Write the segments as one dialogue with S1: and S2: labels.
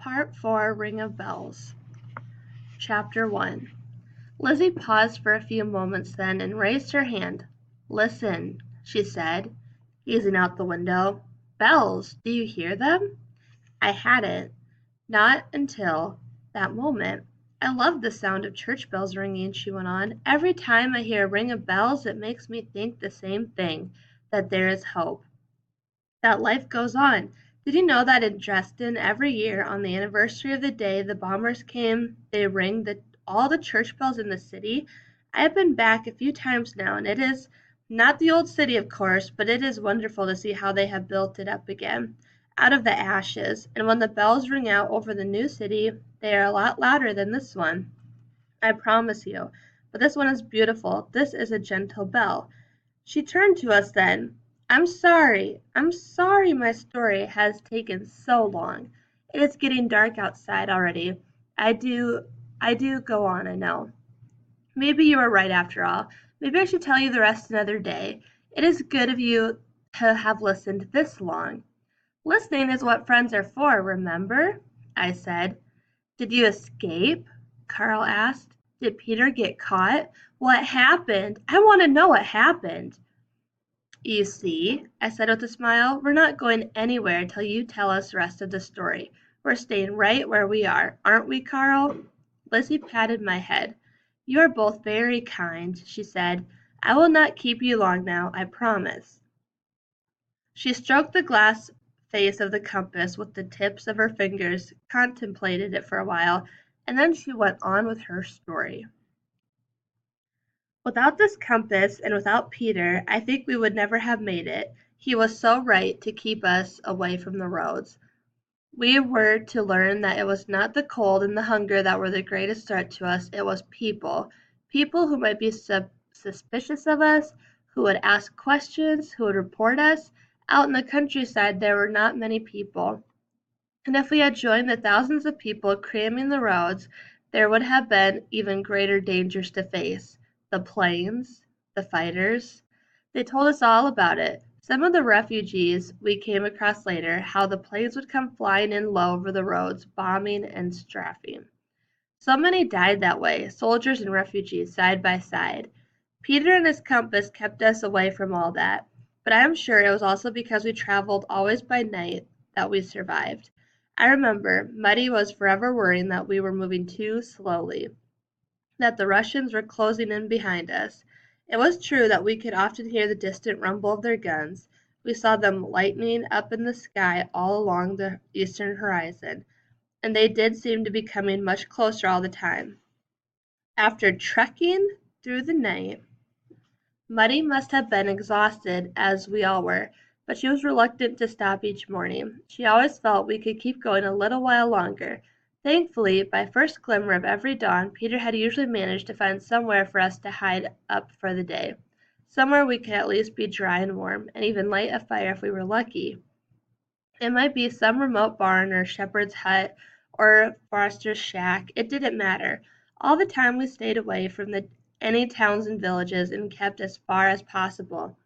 S1: Part 4 Ring of Bells. Chapter 1. Lizzie paused for a few moments then and raised her hand. "Listen," she said, gazing out the window. "Bells! Do you hear them?" I hadn't. Not until that moment. "I love the sound of church bells ringing," she went on. "Every time I hear a ring of bells it makes me think the same thing, that there is hope. That life goes on. Did you know that in Dresden every year on the anniversary of the day the bombers came they ring all the church bells in the city? I have been back a few times now, and it is not the old city, of course, but it is wonderful to see how they have built it up again, out of the ashes, and when the bells ring out over the new city, they are a lot louder than this one, I promise you. But this one is beautiful. This is a gentle bell." She turned to us then. I'm sorry my story has taken so long. It is getting dark outside already. I do go on, I know. Maybe you are right after all. Maybe I should tell you the rest another day. It is good of you to have listened this long." "Listening is what friends are for, remember?" I said. "Did you escape?" Carl asked. "Did Peter get caught? What happened? I want to know what happened." "You see," I said with a smile, "we're not going anywhere until you tell us the rest of the story. We're staying right where we are, aren't we, Carl?" Lizzie patted my head. "You are both very kind," she said. "I will not keep you long now, I promise." She stroked the glass face of the compass with the tips of her fingers, contemplated it for a while, and then she went on with her story. "Without this compass and without Peter, I think we would never have made it. He was so right to keep us away from the roads. We were to learn that it was not the cold and the hunger that were the greatest threat to us, it was people who might be suspicious of us, who would ask questions, who would report us. Out in the countryside there were not many people, and if we had joined the thousands of people cramming the roads, there would have been even greater dangers to face. The planes, the fighters. They told us all about it. Some of the refugees we came across later, how the planes would come flying in low over the roads, bombing and strafing. So many died that way, soldiers and refugees, side by side. Peter and his compass kept us away from all that, but I am sure it was also because we traveled always by night that we survived. I remember Muddy was forever worrying that we were moving too slowly, that the Russians were closing in behind us. It was true that we could often hear the distant rumble of their guns. We saw them lightning up in the sky all along the eastern horizon, and they did seem to be coming much closer all the time. After trekking through the night, Muddy must have been exhausted, as we all were, but she was reluctant to stop each morning. She always felt we could keep going a little while longer. Thankfully, by first glimmer of every dawn, Peter had usually managed to find somewhere for us to hide up for the day, somewhere we could at least be dry and warm, and even light a fire if we were lucky. It might be some remote barn or shepherd's hut or forester's shack, it didn't matter. All the time we stayed away from any towns and villages and kept as far as possible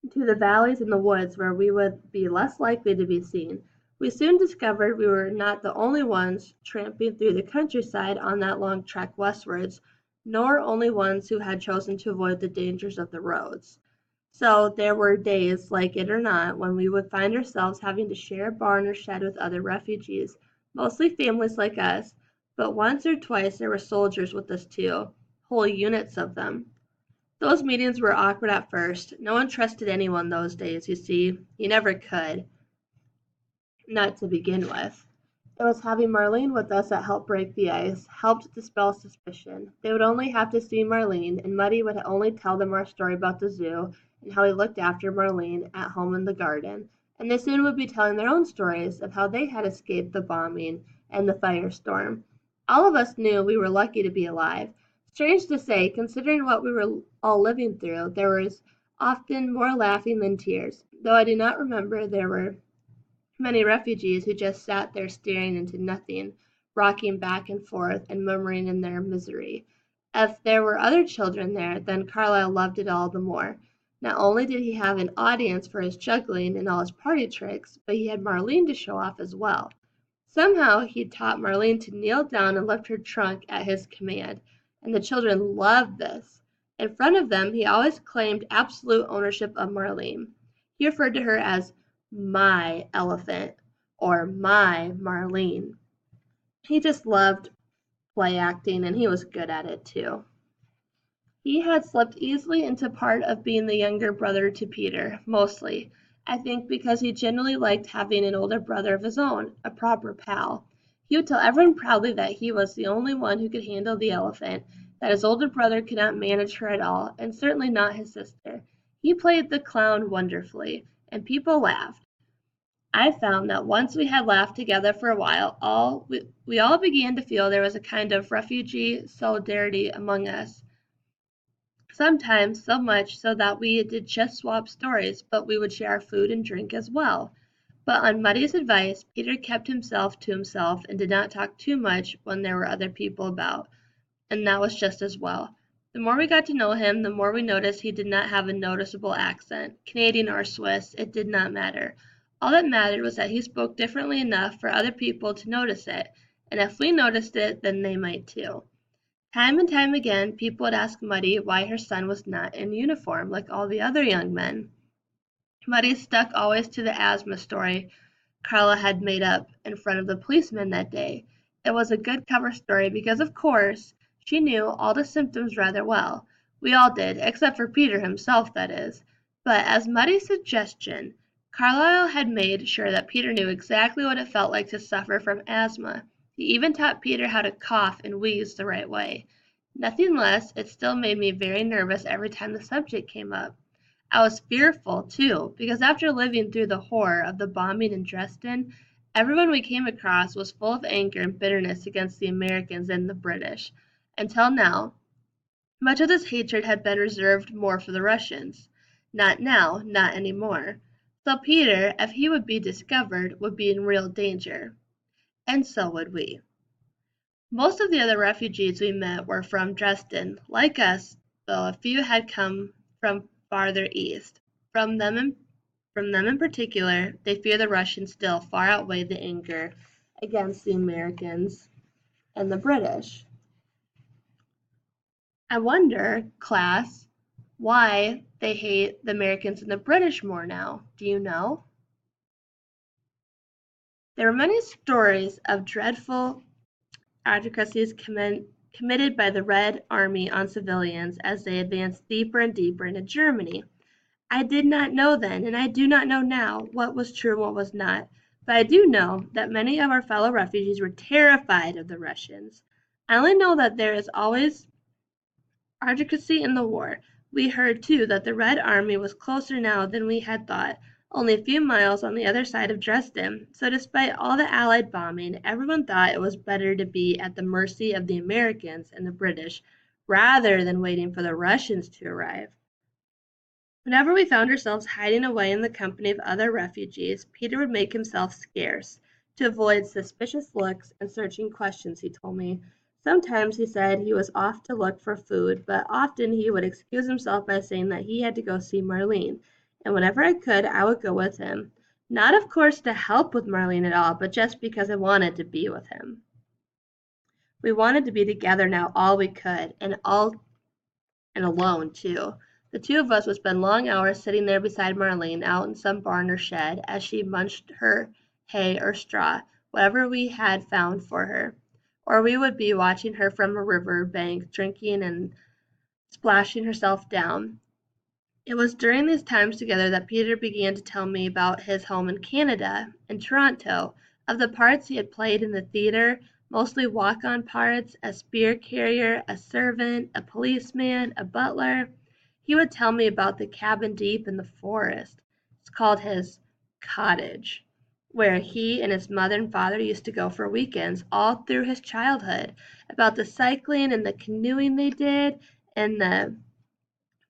S1: to the valleys and the woods where we would be less likely to be seen. We soon discovered we were not the only ones tramping through the countryside on that long trek westwards, nor only ones who had chosen to avoid the dangers of the roads. So there were days, like it or not, when we would find ourselves having to share a barn or shed with other refugees, mostly families like us, but once or twice there were soldiers with us too, whole units of them. Those meetings were awkward at first. No one trusted anyone those days, you see. You never could, not to begin with. It was having Marlene with us that helped break the ice, helped dispel suspicion. They would only have to see Marlene, and Muddy would only tell them our story about the zoo and how he looked after Marlene at home in the garden, and they soon would be telling their own stories of how they had escaped the bombing and the firestorm. All of us knew we were lucky to be alive. Strange to say, considering what we were all living through, there was often more laughing than tears, though I do not remember there were many refugees who just sat there staring into nothing, rocking back and forth and murmuring in their misery. If there were other children there, then Carlyle loved it all the more. Not only did he have an audience for his juggling and all his party tricks, but he had Marlene to show off as well. Somehow he taught Marlene to kneel down and lift her trunk at his command, and the children loved this. In front of them he always claimed absolute ownership of Marlene. He referred to her as my elephant or my Marlene. He just loved play acting, and he was good at it too. He had slipped easily into part of being the younger brother to Peter, mostly, I think because he generally liked having an older brother of his own, a proper pal. He would tell everyone proudly that he was the only one who could handle the elephant, that his older brother could not manage her at all, and certainly not his sister. He played the clown wonderfully, and people laughed. I found that once we had laughed together for a while, we all began to feel there was a kind of refugee solidarity among us. Sometimes so much so that we did just swap stories, but we would share our food and drink as well. But on Muddy's advice, Peter kept himself to himself and did not talk too much when there were other people about, and that was just as well. The more we got to know him, the more we noticed he did not have a noticeable accent. Canadian or Swiss, it did not matter. All that mattered was that he spoke differently enough for other people to notice it, and if we noticed it, then they might too. Time and time again, people would ask Muddy why her son was not in uniform like all the other young men. Muddy stuck always to the asthma story Carla had made up in front of the policeman that day. It was a good cover story because, of course, she knew all the symptoms rather well. We all did, except for Peter himself, that is. But as Muddy's suggestion, Carlyle had made sure that Peter knew exactly what it felt like to suffer from asthma. He even taught Peter how to cough and wheeze the right way. Nothing less, it still made me very nervous every time the subject came up. I was fearful, too, because after living through the horror of the bombing in Dresden, everyone we came across was full of anger and bitterness against the Americans and the British. Until now, much of this hatred had been reserved more for the Russians. Not now, not any more. So Peter, if he would be discovered, would be in real danger. And so would we. Most of the other refugees we met were from Dresden. Like us, though a few had come from farther east. From them in particular, they fear the Russians still far outweigh the anger against the Americans and the British. I wonder, class, why they hate the Americans and the British more now. Do you know? There are many stories of dreadful autocracies committed by the Red Army on civilians as they advanced deeper and deeper into Germany. I did not know then, and I do not know now, what was true and what was not, but I do know that many of our fellow refugees were terrified of the Russians. I only know that there is always autocracy in the war. We heard, too, that the Red Army was closer now than we had thought, only a few miles on the other side of Dresden, so despite all the Allied bombing, everyone thought it was better to be at the mercy of the Americans and the British rather than waiting for the Russians to arrive. Whenever we found ourselves hiding away in the company of other refugees, Peter would make himself scarce, to avoid suspicious looks and searching questions, he told me. Sometimes he said he was off to look for food, but often he would excuse himself by saying that he had to go see Marlene, and whenever I could, I would go with him. Not, of course, to help with Marlene at all, but just because I wanted to be with him. We wanted to be together now all we could, and alone, too. The two of us would spend long hours sitting there beside Marlene out in some barn or shed as she munched her hay or straw, whatever we had found for her. Or we would be watching her from a river bank, drinking and splashing herself down. It was during these times together that Peter began to tell me about his home in Canada, in Toronto, of the parts he had played in the theatre, mostly walk-on parts, a spear carrier, a servant, a policeman, a butler. He would tell me about the cabin deep in the forest. It's called his cottage, where he and his mother and father used to go for weekends all through his childhood, about the cycling and the canoeing they did, and the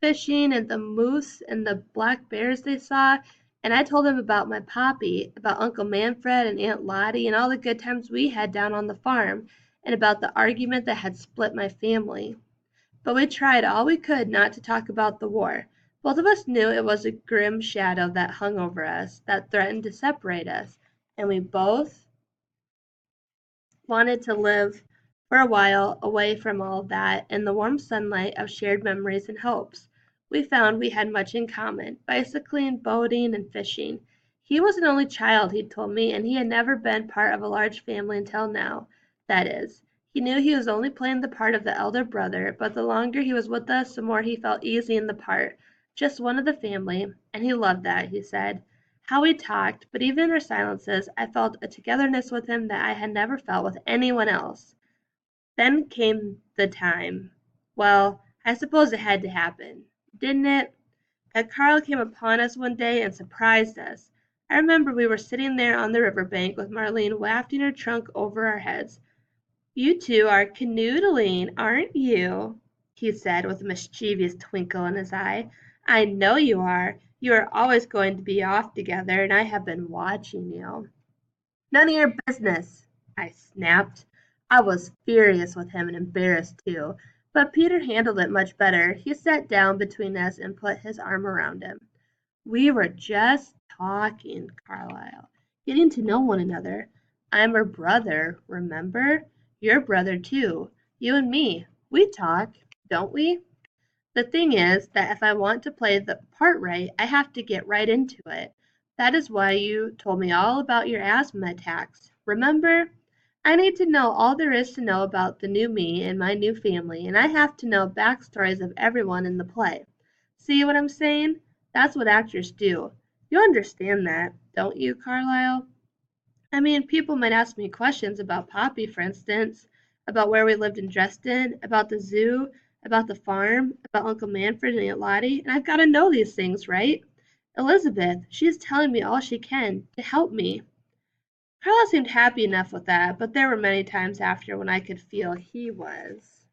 S1: fishing and the moose and the black bears they saw, and I told him about my Poppy, about Uncle Manfred and Aunt Lottie and all the good times we had down on the farm, and about the argument that had split my family. But we tried all we could not to talk about the war. Both of us knew it was a grim shadow that hung over us, that threatened to separate us, and we both wanted to live for a while away from all of that in the warm sunlight of shared memories and hopes. We found we had much in common: bicycling, boating, and fishing. He was an only child, he'd told me, and he had never been part of a large family until now. That is, he knew he was only playing the part of the elder brother, but the longer he was with us, the more he felt easy in the part, just one of the family, and he loved that, he said. How we talked, but even in our silences, I felt a togetherness with him that I had never felt with anyone else. Then came the time. Well, I suppose it had to happen, didn't it? That Carl came upon us one day and surprised us. I remember we were sitting there on the river bank with Marlene wafting her trunk over our heads. "You two are canoodling, aren't you?" he said with a mischievous twinkle in his eye. "I know you are. You are always going to be off together, and I have been watching you." "None of your business," I snapped. I was furious with him and embarrassed too, but Peter handled it much better. He sat down between us and put his arm around him. "We were just talking, Carlyle, getting to know one another. I'm her brother, remember? Your brother too. You and me. We talk, don't we? The thing is that if I want to play the part right, I have to get right into it. That is why you told me all about your asthma attacks. Remember? I need to know all there is to know about the new me and my new family, and I have to know backstories of everyone in the play. See what I'm saying? That's what actors do. You understand that, don't you, Carlyle? I mean, people might ask me questions about Poppy, for instance, about where we lived in Dresden, about the zoo, about the farm, about Uncle Manfred and Aunt Lottie, and I've got to know these things, right? Elizabeth, she's telling me all she can to help me." Carla seemed happy enough with that, but there were many times after when I could feel he was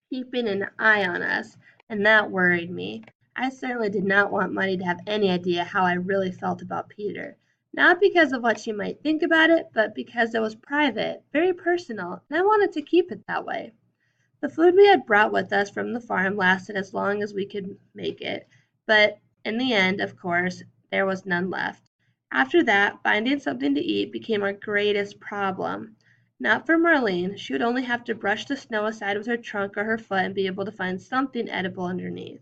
S1: keeping an eye on us, and that worried me. I certainly did not want Muddy to have any idea how I really felt about Peter. Not because of what she might think about it, but because it was private, very personal, and I wanted to keep it that way. The food we had brought with us from the farm lasted as long as we could make it, but in the end, of course, there was none left. After that, finding something to eat became our greatest problem. Not for Marlene; she would only have to brush the snow aside with her trunk or her foot and be able to find something edible underneath.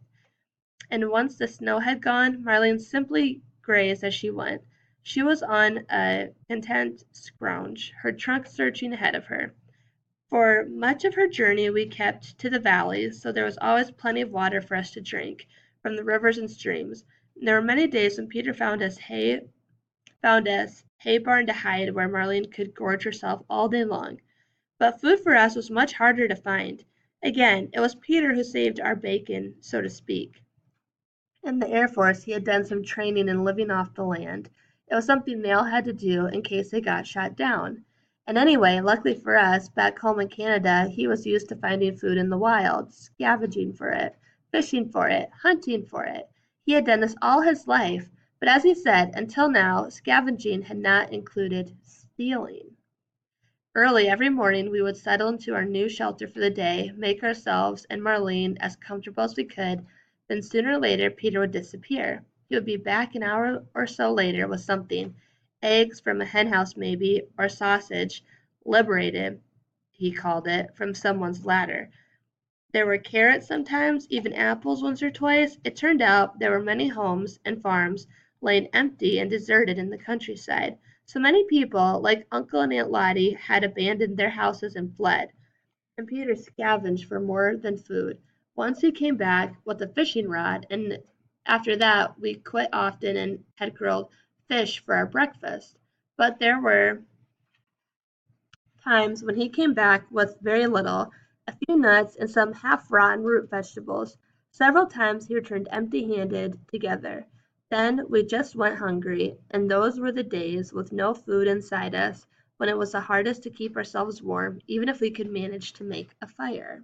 S1: And once the snow had gone, Marlene simply grazed as she went. She was on a content scrounge, her trunk searching ahead of her. For much of her journey we kept to the valleys, so there was always plenty of water for us to drink from the rivers and streams. And there were many days when Peter found us hay barn to hide where Marlene could gorge herself all day long. But food for us was much harder to find. Again, it was Peter who saved our bacon, so to speak. In the Air Force, he had done some training in living off the land. It was something they all had to do in case they got shot down. And anyway, luckily for us, back home in Canada, he was used to finding food in the wild, scavenging for it, fishing for it, hunting for it. He had done this all his life, but as he said, until now, scavenging had not included stealing. Early every morning we would settle into our new shelter for the day, make ourselves and Marlene as comfortable as we could, then sooner or later Peter would disappear. He would be back an hour or so later with something, eggs from a henhouse maybe, or sausage, liberated, he called it, from someone's ladder. There were carrots sometimes, even apples once or twice. It turned out there were many homes and farms lying empty and deserted in the countryside. So many people, like Uncle and Aunt Lottie, had abandoned their houses and fled, and Peter scavenged for more than food. Once he came back with a fishing rod, and after that we quite often and had grilled fish for our breakfast. But there were times when he came back with very little, a few nuts and some half-rotten root vegetables. Several times he returned empty-handed together. Then we just went hungry, and those were the days with no food inside us, when it was the hardest to keep ourselves warm, even if we could manage to make a fire.